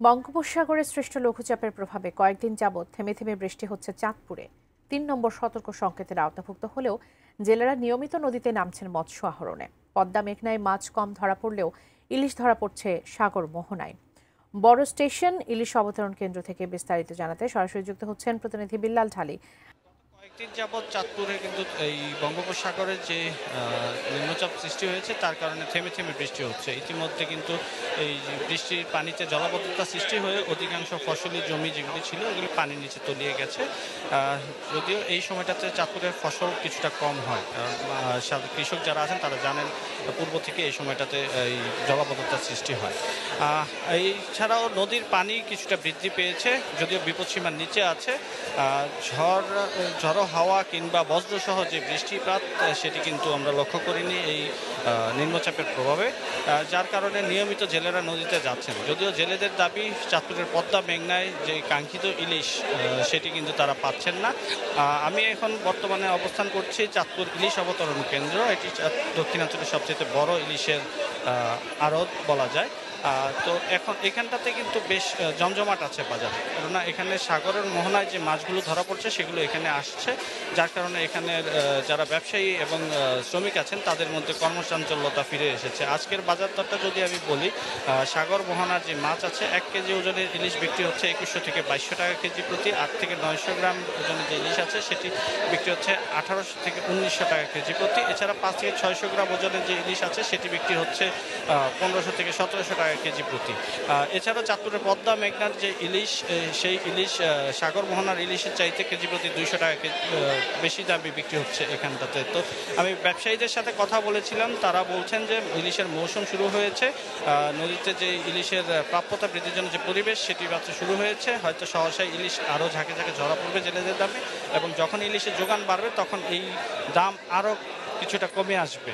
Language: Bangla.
বঙ্গোপসাগরে সৃষ্ট লঘুচাপের প্রভাবে কয়েকদিন যাবৎ থেমে থেমে বৃষ্টি হচ্ছে চাঁদপুরে। ৩ নম্বর সতর্ক সংকেতের আওতাভুক্ত হলেও জেলেরা নিয়মিত নদীতে নামছেন মৎস্য আহরণে। পদ্মা মেঘনায় মাছ কম ধরা পড়লেও ইলিশ ধরা পড়ছে সাগর মোহনায়। বড় স্টেশন ইলিশ অবতরণ কেন্দ্র থেকে বিস্তারিত জানাতে সরাসরি যুক্ত হচ্ছেন প্রতিনিধি বিল্লাল ঢালি। কয়েকদিন যাবৎ চাঁদপুরে কিন্তু এই বঙ্গোপসাগরের যে নিম্নচাপ সৃষ্টি হয়েছে তার কারণে থেমে থেমে বৃষ্টি হচ্ছে। ইতিমধ্যে কিন্তু এই বৃষ্টির পানিতে জলাবদ্ধতা সৃষ্টি হয়ে অধিকাংশ ফসলি জমি যেগুলি ছিল এগুলি পানির নিচে তলিয়ে গেছে। যদিও এই সময়টাতে চাঁদপুরের ফসল কিছুটা কম হয়, কারণ কৃষক যারা আছেন তারা জানেন পূর্ব থেকে এই সময়টাতে এই জলাবদ্ধতার সৃষ্টি হয়। এই ছাড়াও নদীর পানি কিছুটা বৃদ্ধি পেয়েছে, যদিও বিপদসীমার নিচে আছে। ঝড়ো হাওয়া কিংবা বজ্রসহ যে বৃষ্টিপাত সেটি কিন্তু আমরা লক্ষ্য করিনি এই নিম্নচাপের প্রভাবে, যার কারণে নিয়মিত জেলেরা নদীতে যাচ্ছেন। যদিও জেলেদের দাবি চাঁদপুরের পদ্মা মেঘনায় যে কাঙ্ক্ষিত ইলিশ সেটি কিন্তু তারা পাচ্ছেন না। আমি এখন বর্তমানে অবস্থান করছি চাঁদপুর ইলিশ অবতরণ কেন্দ্র। এটি দক্ষিণাঞ্চলের সবচেয়ে বড় ইলিশের আড়ত বলা যায়। তো এখন এখানটাতে কিন্তু বেশ জমজমাট আছে বাজারে, কেননা এখানে সাগরের মোহনায় যে মাছগুলো ধরা পড়ছে সেগুলো এখানে আসছে, যার কারণে এখানের যারা ব্যবসায়ী এবং শ্রমিক আছেন তাদের মধ্যে কর্মচাঞ্চল্যতা ফিরে এসেছে। আজকের বাজার দরটা যদি আমি বলি, সাগর মোহনার যে মাছ আছে 1 কেজি ওজনের ইলিশ বিক্রি হচ্ছে 2100 থেকে 2200 টাকা কেজি প্রতি। 8 থেকে 900 গ্রাম ওজনের যে ইলিশ আছে সেটি বিক্রি হচ্ছে 1800 থেকে 1900 টাকা কেজি প্রতি। এছাড়া 5 থেকে 600 গ্রাম ওজনের যে ইলিশ আছে সেটি বিক্রি হচ্ছে 1500 থেকে 1700 টাকা কেজি প্রতি। এছাড়াও চাঁদপুরের পদ্মা মেঘনার যে ইলিশ, সেই ইলিশ সাগর মোহনার ইলিশের চাইতে কেজি প্রতি 200 টাকা বেশি দামে বিক্রি হচ্ছে এখানটাতে। তো আমি ব্যবসায়ীদের সাথে কথা বলেছিলাম, তারা বলছেন যে ইলিশের মৌসুম শুরু হয়েছে, নদীতে যে ইলিশের প্রাপ্যতা বৃদ্ধির জন্য যে পরিবেশ সেটি মাত্র শুরু হয়েছে। হয়তো সহসায় ইলিশ আরও ঝাঁকে ঝাঁকে ধরা পড়বে জেলেদের দামে, এবং যখন ইলিশের যোগান বাড়বে তখন এই দাম আরও কিছুটা কমে আসবে।